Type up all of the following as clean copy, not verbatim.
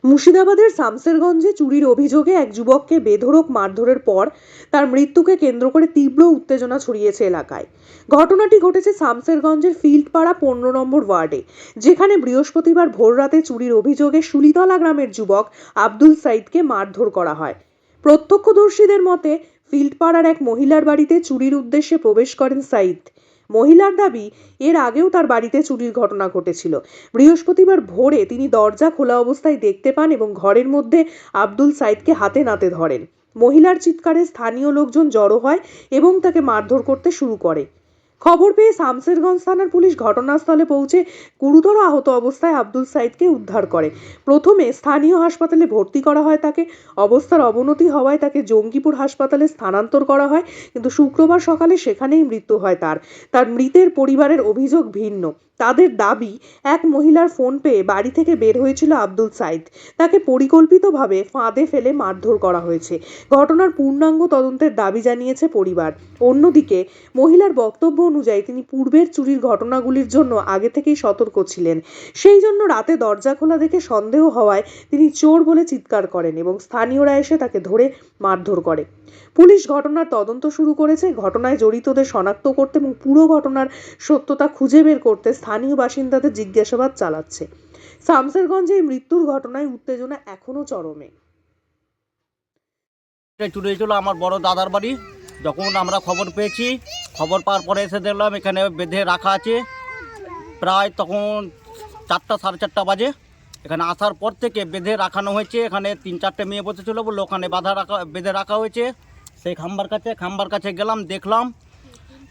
মুর্শিদাবাদের শামসেরগঞ্জে চুরির অভিযোগে এক যুবককে বেধড়ক মারধরের পর তার মৃত্যুকে কেন্দ্র করে তীব্র উত্তেজনা ছড়িয়েছে এলাকায়। ঘটনাটি ঘটেছে শামসেরগঞ্জের ফিল্ডপাড়া 15 নম্বর ওয়ার্ডে, যেখানে বৃহস্পতিবার ভোররাতে চুরির অভিযোগে শুলিতলা গ্রামের যুবক আব্দুল সাইদকে মারধর করা হয়। প্রত্যক্ষদর্শীদের মতে, ফিল্ডপাড়ার এক মহিলার বাড়িতে চুরির উদ্দেশ্যে প্রবেশ করেন সাইদ। মহিলার দাবি, এর আগেও তার বাড়িতে চুরির ঘটনা ঘটেছিল। বৃহস্পতিবার ভোরে তিনি দরজা খোলা অবস্থায় দেখতে পান এবং ঘরের মধ্যে আব্দুল সাইদকে হাতে নাতে ধরেন। মহিলার চিৎকারে স্থানীয় লোকজন জড়ো হয় এবং তাকে মারধর করতে শুরু করে। খবর পেয়ে শামসেরগঞ্জ থানার পুলিশ ঘটনাস্থলে পৌঁছে গুরুতর আহত অবস্থায় আব্দুল সাইদকে উদ্ধার করে। প্রথমে স্থানীয় হাসপাতালে ভর্তি করা হয় তাকে। অবস্থার অবনতি হওয়ায় তাকে জঙ্গিপুর হাসপাতালে স্থানান্তর করা হয়, কিন্তু শুক্রবার সকালে সেখানেই মৃত্যু হয় তার। মৃতের পরিবারের অভিযোগ ভিন্ন। তাদের দাবি, এক মহিলার ফোন পেয়ে বাড়ি থেকে বের হয়েছিল আব্দুল সাইদ। তাকে পরিকল্পিতভাবে ফাঁদে ফেলে মারধর করা হয়েছে। ঘটনার পূর্ণাঙ্গ তদন্তের দাবি জানিয়েছে পরিবার। অন্যদিকে মহিলার বক্তব্য অনুযায়ী তিনি পূর্বের চুরির ঘটনাগুলির জন্য আগে থেকেই সতর্ক ছিলেন। সেই জন্য রাতে দরজা খোলা দেখে সন্দেহ হওয়ায় তিনি চোর বলে চিৎকার করেন এবং স্থানীয়রা এসে তাকে ধরে মারধর করে। পুলিশ ঘটনার তদন্ত শুরু করেছে। ঘটনায় জড়িতদের শনাক্ত করতে এবং পুরো ঘটনার সত্যতা খুঁজে বের করতে স্থানীয় বাসিন্দাদের জিজ্ঞাসাবাদ চালাচ্ছে। শামসেরগঞ্জে এই মৃত্যুর ঘটনায় উত্তেজনা এখনো চরমে। চুরি হয়েছিল আমার বড় দাদার বাড়ি। যখন আমরা খবর পেয়েছি, খবর পাওয়ার পরে এসে দেখলাম এখানে বেঁধে রাখা আছে। প্রায় তখন 4টা সাড়ে 4টা বাজে। এখানে আসার পর থেকে বেঁধে রাখানো হয়েছে। এখানে 3-4টে মেয়ে বসেছিল বলে ওখানে বেঁধে রাখা হয়েছে। সেই খাম্বার কাছে গেলাম, দেখলাম।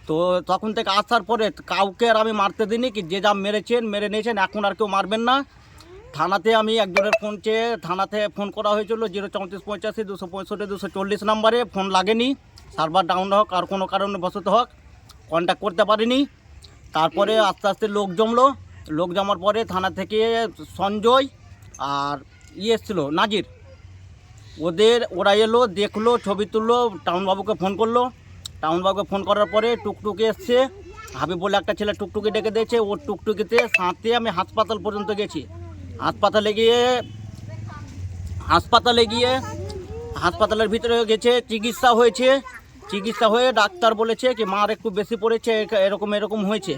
তো তখন থেকে আসার পরে কাউকে আর আমি মারতে দিইনি, কি যে যা মেরে নিয়েছেন, এখন আর কেউ মারবেন না। থানাতে আমি একজনের ফোন চেয়ে থানাতে ফোন করা হয়েছিল 03485 265 240 নাম্বারে। ফোন লাগেনি, সার্ভার ডাউন হোক আর কোনো কারণে বসত হোক, কন্ট্যাক্ট করতে পারিনি। তারপরে আস্তে আস্তে লোক জমার পরে থানা থেকে সঞ্জয় আর এসেছিল নাজির, ওরা এলো, দেখলো, ছবি তুললো, টাউনবাবুকে ফোন করলো। টাউনবাবুকে ফোন করার পরে টুকটুকি এসছে, হাবিব বলে একটা ছেলে টুকটুকি ডেকে দিয়েছে। ওর টুকটুকিতে সাথে আমি হাসপাতাল পর্যন্ত গেছি। হাসপাতালের ভিতরে গেছে, চিকিৎসা হয়ে ডাক্তার বলেছে কি মার একটু বেশি পড়েছে, এরকম হয়েছে।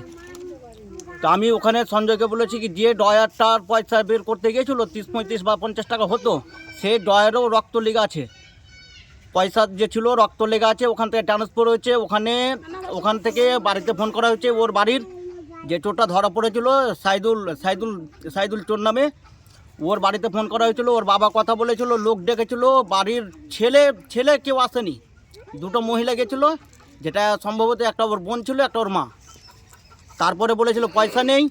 তো আমি ওখানে সঞ্জয়কে বলেছি কি যে ডয়ারটার পয়সা বের করতে গিয়েছিল 30-35 বা 50 টাকা হতো, সেই ডয়ারও রক্ত লেগে আছে। পয়সা যে ছিল রক্ত লেগে আছে, ওখান থেকে ট্রান্সফার হয়েছে। ওখান থেকে বাড়িতে ফোন করা হয়েছে। ওর বাড়ির যে চোরটা ধরা পড়েছিল সাইদুল চোর নামে, ওর বাড়িতে ফোন করা হয়েছিল। ওর বাবা কথা বলেছিল, লোক ডেকেছিল। বাড়ির ছেলে কেউ আসেনি, 2টো মহিলা গেছিলো, যেটা সম্ভবত একটা ওর বোন ছিল, একটা ওর মা। তারপরে বলেছিল পয়সা নেই,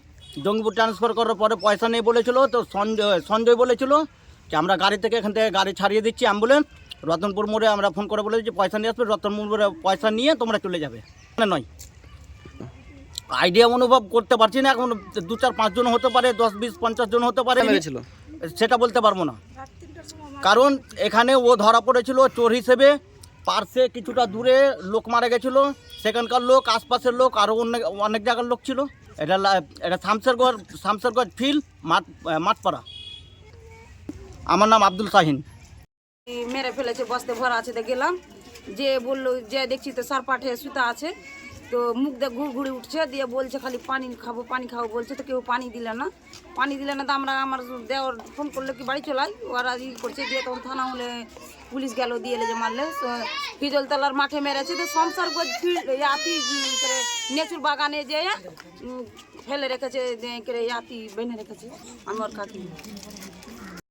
জঙ্গিপুর ট্রান্সফার করার পরে পয়সা নেই বলেছিল। তো সঞ্জয় বলেছিল যে আমরা এখান থেকে গাড়ি ছাড়িয়ে দিচ্ছি, অ্যাম্বুলেন্স। রতনপুর মোড়ে আমরা ফোন করে বলেছি পয়সা নিয়ে আসবে, রতনপুর মোড়ে পয়সা নিয়ে তোমরা চলে যাবে। নয় আইডিয়া অনুভব করতে পারছি না। এখন 2-4-5 জন হতে পারে, 10-20-50 জন হতে পারে, সেটা বলতে পারবো না। কারণ এখানে ও ধরা পড়েছিল চোর হিসেবে। পার্শ্বে কিছুটা দূরে লোক মারা গেছিল, সেখানকার লোক, আশপাশের লোক, আরও অনেক জায়গার লোক ছিল। এটা শামসেরগঞ্জ ফিল্ড মাঠপাড়া। আমার নাম আব্দুল শাহিন। মেরে ফেলেছে, বস্তে ভরা আছে। গেলাম, যে বললো, যে দেখছি তো সার পাঠে সুতা আছে, তো মুখ দিয়ে ঘুরঘুরি উঠছে, দিয়ে বলছে খালি পানি খাবো বলছে। তো কেউ পানি দিলে না। তো আমার দেওয়ার ফোন করলো কি বাড়ি চলাই, ওরা করছে। দিয়ে তখন থানা হলে পুলিশ গেল, দিয়ে এলে যে মারলে। ফিজলতলার মাঠে মেরেছে। তো শামসেরগঞ্জ ফিল্ড করে নেচুর বাগানে যেয়ে ফেলে রেখেছে, আতি বেঁধে রেখেছে আমার কাকি।